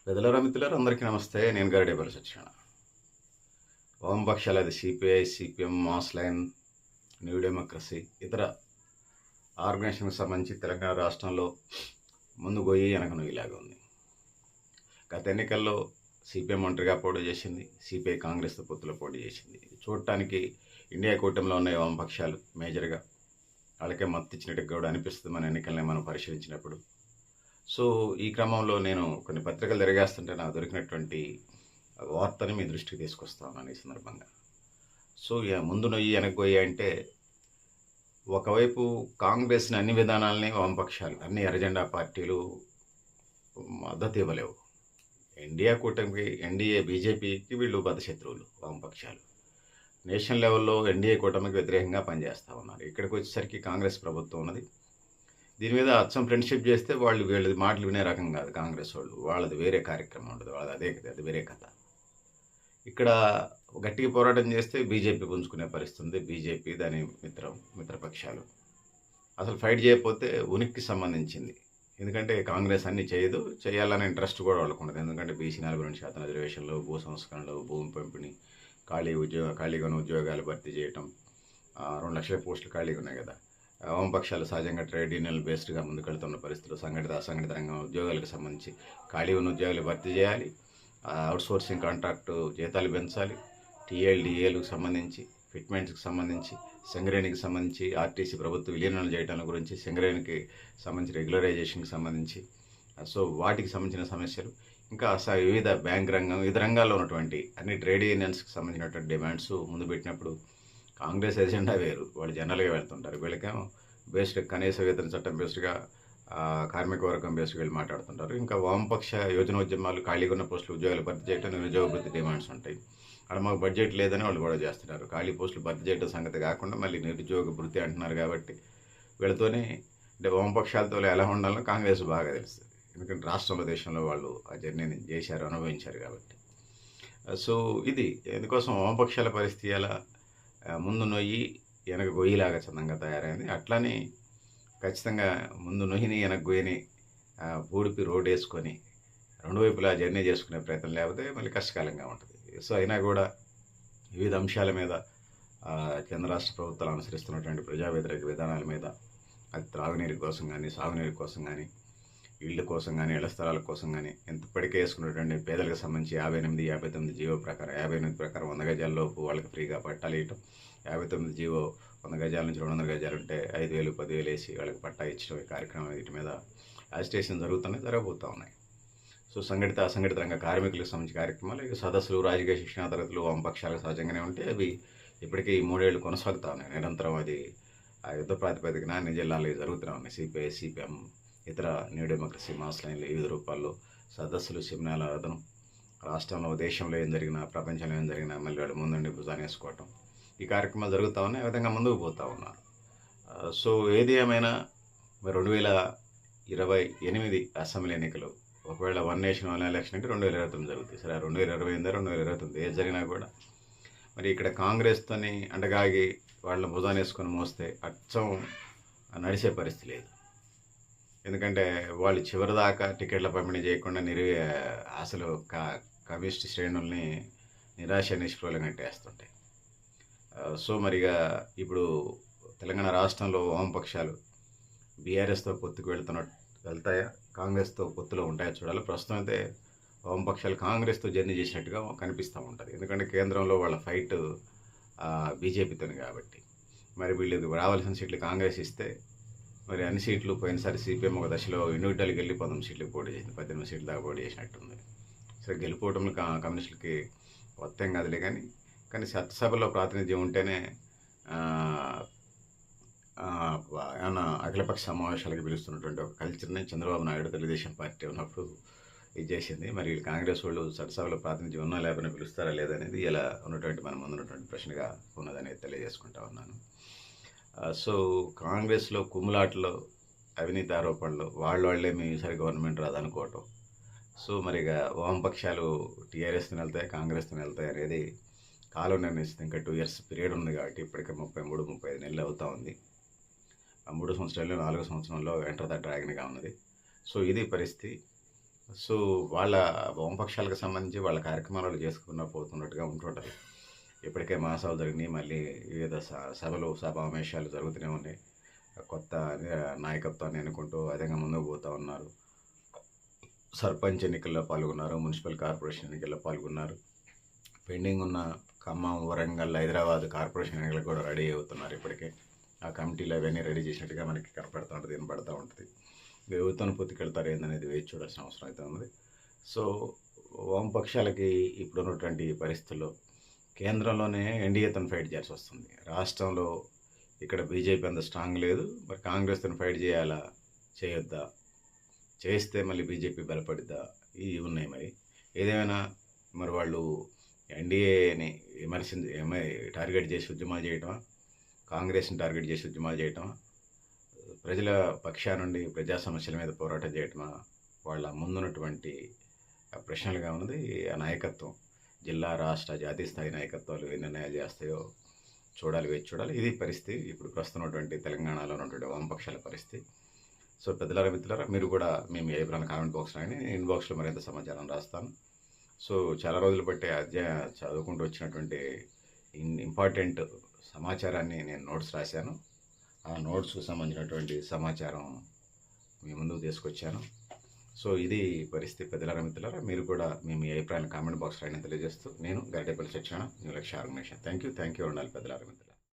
పెద్దలారా మిత్రులారా అందరికీ నమస్తే. నేను గరిడేపల్లి సత్యనారాయణ. వామపక్షాలు అది CPI, CPM, mass line, new democracy, ఇతర ఆర్గనైజేషన్కి సంబంధించి తెలంగాణ రాష్ట్రంలో ముందు పోయి వెనక నొయ్యిలాగా ఉంది. గత ఎన్నికల్లో సిపిఎం ఒంటరిగా పోటీ చేసింది, సిపిఐ కాంగ్రెస్తో పొత్తులో పోటీ చేసింది. చూడటానికి ఇండియా కూటమిలో ఉన్న వామపక్షాలు మేజర్గా వాళ్ళకే మద్దతు ఇచ్చినట్టు కూడా అనిపిస్తుంది మన ఎన్నికల్ని మనం పరిశీలించినప్పుడు. సో ఈ క్రమంలో నేను కొన్ని పత్రికలు తిరిగేస్తుంటే నాకు దొరికినటువంటి వార్తని మీ దృష్టికి తీసుకొస్తా ఉన్నాను ఈ సందర్భంగా. సో ముందు నొయ్యి వెనక్కి పోయి అంటే ఒకవైపు కాంగ్రెస్ని అన్ని విధానాలని వామపక్షాలు అన్ని ఎర్రజెండా పార్టీలు మద్దతు ఇవ్వలేవు. ఇండియా కూటమికి ఎన్డీఏ బీజేపీకి వీళ్ళు బద్ధశత్రువులు వామపక్షాలు. నేషనల్ లెవెల్లో ఎన్డీఏ కూటమికి వ్యతిరేకంగా పనిచేస్తూ ఉన్నారు. ఇక్కడికి వచ్చేసరికి కాంగ్రెస్ ప్రభుత్వం ఉన్నది. దీని మీద అచ్చం ఫ్రెండ్షిప్ చేస్తే వీళ్ళది మాటలు వినే రకం కాదు కాంగ్రెస్ వాళ్ళు. వాళ్ళది వేరే కార్యక్రమం ఉంటుంది, వాళ్ళది అది వేరే కథ. ఇక్కడ గట్టిగా పోరాటం చేస్తే బీజేపీ పుంజుకునే పరిస్థితి ఉంది. బీజేపీ దాని మిత్రపక్షాలు అసలు ఫైట్ చేయకపోతే ఉనికికి సంబంధించింది. ఎందుకంటే కాంగ్రెస్ అన్నీ చేయదు, చేయాలనే ఇంట్రెస్ట్ కూడా వాళ్ళకు ఉండదు. ఎందుకంటే బీసీ 42% రిజర్వేషన్లు, భూ సంస్కరణలు, భూమి పంపిణీ, ఖాళీగా ఉన్న ఉద్యోగాలు భర్తీ చేయటం, 2 లక్షల పోస్టులు ఖాళీగా ఉన్నాయి కదా. వామపక్షాలు సహజంగా ట్రేడ్ యూనియన్ బేస్డ్గా ముందుకెళ్తున్న పరిస్థితులు, అసంఘటిత రంగం ఉద్యోగాలకు సంబంధించి ఖాళీ ఉన్న ఉద్యోగాలు భర్తీ చేయాలి, అవుట్సోర్సింగ్ కాంట్రాక్టు జీతాలు పెంచాలి, టీఎల్డీఏలకు సంబంధించి, ఫిట్మెంట్స్కి సంబంధించి, సింగరేణికి సంబంధించి, ఆర్టీసీ ప్రభుత్వ విలీనం చేయడం గురించి, సింగరేణికి సంబంధించి రెగ్యులరైజేషన్కి సంబంధించి, సో వాటికి సంబంధించిన సమస్యలు, ఇంకా వివిధ బ్యాంక్ రంగం, వివిధ రంగాల్లో ఉన్నటువంటి అన్ని ట్రేడ్ యూనియన్స్కి సంబంధించినటువంటి డిమాండ్స్ ముందు పెట్టినప్పుడు కాంగ్రెస్ ఎజెండా వేరు. వాళ్ళు జనరల్గా వెళ్తుంటారు. వీళ్ళకేమో బేస్డ్ కనీస వేతన చట్టం బేస్డ్గా, కార్మిక వర్గం బేస్డ్గా వెళ్ళి మాట్లాడుతుంటారు. ఇంకా వామపక్ష యోజనోద్యమాలు, ఖాళీగా ఉన్న పోస్టులు ఉద్యోగాలు భర్తీ చేయడం, నిరుద్యోగ భృతి డిమాండ్స్ ఉంటాయి. అక్కడ మాకు బడ్జెట్ లేదని వాళ్ళు కూడా చేస్తున్నారు. ఖాళీ పోస్టులు భర్తీ చేయడం సంగతి కాకుండా మళ్ళీ నిరుద్యోగ భృతి అంటున్నారు. కాబట్టి వీళ్ళతోనే అంటే వామపక్షాలతో ఎలా ఉండాలో కాంగ్రెస్ బాగా తెలుస్తుంది. ఎందుకంటే రాష్ట్రంలో, దేశంలో వాళ్ళు ఆ జర్నీని చేశారు, అనుభవించారు కాబట్టి. సో ఇది ఎందుకోసం వామపక్షాల పరిస్థితి ఎలా ముందు నొయ్యి వెనక గొయ్యిలాగా చందంగా తయారైంది. అట్లని ఖచ్చితంగా ముందు నొయ్యిని వెనక గొయ్యిని పూడిపి రోడ్ వేసుకొని రెండు వైపులా జర్నీ చేసుకునే ప్రయత్నం లేకపోతే మళ్ళీ కష్టకాలంగా ఉంటుంది. సో అయినా కూడా వివిధ అంశాల మీద కేంద్ర రాష్ట్ర ప్రభుత్వాలు అనుసరిస్తున్నటువంటి ప్రజా వ్యతిరేక విధానాల మీద, అది త్రాగునీరు కోసం కానీ, సాగునీరు కోసం కానీ, ఇళ్ళ కోసం కానీ, ఇళ్ల స్థలాల కోసం కానీ, ఇప్పటికే వేసుకున్నటువంటి పేదలకు సంబంధించి 58 జీవో ప్రకారం 58 ప్రకారం 100 గజాల్లోపు వాళ్ళకి ఫ్రీగా పట్టాలు ఇవ్వటం, 59 జీవో 100 గజాల నుంచి 200 గజాలు ఉంటే 5,000, 10,000 వేసి వాళ్ళకి పట్టా ఇచ్చడం, ఈ కార్యక్రమం వీటి మీద అజిటేషన్ జరగబోతూ ఉన్నాయి. సో అసంఘటిత రంగ కార్మికులకు సంబంధించిన కార్యక్రమాలు, ఇక సదస్సులు, రాజకీయ శిక్షణా తరగతులు వామపక్షాలకు సహజంగానే ఉంటే అవి ఇప్పటికీ 3 ఏళ్ళు కొనసాగుతూ ఉన్నాయి. నిరంతరం అది యుద్ధ ప్రాతిపదికన అన్ని జిల్లాల్లో జరుగుతూ ఉన్నాయి. సిపిఐ, సిపిఎం, ఇతర న్యూ డెమోక్రసీ, మాస్ లైన్లు వివిధ రూపాల్లో సదస్సులు, సెమినార్ల అదనం, రాష్ట్రంలో, దేశంలో ఏం జరిగినా, ప్రపంచంలో ఏం జరిగినా మళ్ళీ వాళ్ళు ముందుండి భుజాన్ని వేసుకోవటం, ఈ కార్యక్రమాలు జరుగుతూ ఉన్నాయి. ఆ విధంగా ముందుకు పోతూ ఉన్నారు. సో ఏది ఏమైనా 2028 అసెంబ్లీ ఎన్నికలు, ఒకవేళ వన్ నేషన్ వన్ ఎలక్షన్ అంటే 2029 జరుగుతాయి. సరే 2028 2029 ఏది జరిగినా కూడా మరి ఇక్కడ కాంగ్రెస్తోని అండగాగి వాళ్ళని భుజాన్ని వేసుకొని మోస్తే అచ్చం నడిచే పరిస్థితి లేదు. ఎందుకంటే వాళ్ళు చివరిదాకా టికెట్ల పంపిణీ చేయకుండా అసలు కమ్యూనిస్ట్ శ్రేణుల్ని నిరాశ నిస్పృహలు నెట్టేస్తుంటాయి. సో మరిగా ఇప్పుడు తెలంగాణ రాష్ట్రంలో వామపక్షాలు బీఆర్ఎస్తో పొత్తుకు వెళ్తాయా, కాంగ్రెస్తో పొత్తులో ఉంటాయా చూడాలి. ప్రస్తుతం అయితే వామపక్షాలు కాంగ్రెస్తో జర్నీ చేసినట్టుగా కనిపిస్తూ ఉంటుంది. ఎందుకంటే కేంద్రంలో వాళ్ళ ఫైట్ బీజేపీతో కాబట్టి. మరి వీళ్ళకి రావాల్సిన సీట్లు కాంగ్రెస్ ఇస్తే మరి అన్ని సీట్లు పోయినసారి సిపిఎం ఒక దశలో ఇండివిజువల్కి వెళ్ళి 19 సీట్లకు పోటీ చేసింది, 18 సీట్ల దాకా పోటీ చేసినట్టుంది. సరే గెలుపోవటంలో కమ్యూనిస్టులకి మొత్తం కాదులే, కానీ చట్టసభలో ప్రాతినిధ్యం ఉంటేనే ఏమన్నా అఖిలపక్ష సమావేశాలకు పిలుస్తున్నటువంటి ఒక కల్చర్ని చంద్రబాబు నాయుడు తెలుగుదేశం పార్టీ ఉన్నప్పుడు ఇది చేసింది. మరి కాంగ్రెస్ వాళ్ళు చట్టసభలో ప్రాతినిధ్యం ఉన్నా లేకపోయినా పిలుస్తారా లేదనేది ఇలా ఉన్నటువంటి మన ముందున్నటువంటి ప్రశ్నగా ఉన్నదనేది తెలియజేసుకుంటా ఉన్నాను. సో కాంగ్రెస్లో కుమ్ములాటలో, అవినీతి ఆరోపణలు, వాళ్ళే మీ ఈసారి గవర్నమెంట్ రాదనుకోవటం. సో మరిగా వామపక్షాలు టీఆర్ఎస్తో వెళ్తాయి, కాంగ్రెస్తో వెళ్తాయి అనేది కాలం నిర్ణయిస్తుంది. ఇంకా 2 years పీరియడ్ ఉంది కాబట్టి ఇప్పటికే 33-35 నెలలు అవుతూ ఉంది. 3 సంవత్సరాల్లో 4 సంవత్సరంలో ఎంటర్ ద డ్రాగన్గా ఉన్నది. సో ఇది పరిస్థితి. సో వాళ్ళ వామపక్షాలకు సంబంధించి వాళ్ళ కార్యక్రమాలు వాళ్ళు చేసుకున్న పోతున్నట్టుగా ఉంటుంటారు. ఇప్పటికే మహాసభలు జరిగినాయి, మళ్ళీ వివిధ సభలు సమావేశాలు జరుగుతూనే ఉన్నాయి. కొత్త నాయకత్వాన్ని ఎన్నుకుంటూ అదేవిధంగా ముందుకు పోతూ ఉన్నారు. సర్పంచ్ ఎన్నికల్లో పాల్గొన్నారు, మున్సిపల్ కార్పొరేషన్ ఎన్నికల్లో పాల్గొన్నారు. పెండింగ్ ఉన్న ఖమ్మం, వరంగల్, హైదరాబాద్ కార్పొరేషన్ ఎన్నికలకు కూడా రెడీ అవుతున్నారు. ఇప్పటికే ఆ కమిటీలు అవన్నీ రెడీ చేసినట్టుగా మనకి కనపడుతూ ఉంటుంది, వినపడుతూ ఉంటుంది. ఎవరితో పొత్తుకెళ్తారు ఏందనేది వేచి చూడాల్సిన అవసరం అయితే ఉంది. సో వామపక్షాలకి ఇప్పుడున్నటువంటి పరిస్థితుల్లో కేంద్రంలోనే ఎన్డీఏతో ఫైట్ చేయాల్సి వస్తుంది. రాష్ట్రంలో ఇక్కడ బీజేపీ అంత స్ట్రాంగ్ లేదు. మరి కాంగ్రెస్తో ఫైట్ చేయాలా, చేయొద్దా, చేస్తే మళ్ళీ బీజేపీ బలపడిద్దా, ఇవి ఉన్నాయి. మరి ఏదేమైనా మరి వాళ్ళు ఎన్డీఏని టార్గెట్ చేసి ఉద్యమాలు చేయటమా, కాంగ్రెస్ని టార్గెట్ చేసి ఉద్యమాలు చేయటమా, ప్రజల పక్షా నుండి ప్రజా సమస్యల మీద పోరాటం చేయటమా, వాళ్ళ ముందున్నటువంటి ప్రశ్నలుగా ఉన్నది. ఆ నాయకత్వం జిల్లా, రాష్ట్ర, జాతీయ స్థాయి నాయకత్వాలు ఏ నిర్ణయాలు చేస్తాయో చూడాలి, వేచి చూడాలి. ఇది పరిస్థితి ఇప్పుడు ప్రస్తుతమైనటువంటి తెలంగాణలో ఉన్నటువంటి వామపక్షాల పరిస్థితి. సో పెద్దలారా, మిత్రులారా, మీరు కూడా మేము ఏ అభిప్రాయం కామెంట్ బాక్స్ రాయండి, నేను ఇన్బాక్స్లో మరింత సమాచారం రాస్తాను. సో చాలా రోజులు బట్టే చదువుకుంటూ వచ్చినటువంటి ఇంపార్టెంట్ సమాచారాన్ని నేను నోట్స్ రాశాను. ఆ నోట్స్కు సంబంధించినటువంటి సమాచారం మీ ముందుకు తీసుకొచ్చాను. సో ఇది పరిస్థితి. పెద్దలారా, మిత్రులారా, మీరు కూడా మేము ఏ అభిప్రాయాన్ని కామెంట్ బాక్స్ రాయని తెలియజేస్తూ, నేను గరిటేపల్లి సత్యనారాయణ, న్యూ లక్ష్య ఆర్గనైజేషన్. థ్యాంక్ యూ ఉండాలి పెద్దలారా, మిత్రులారా.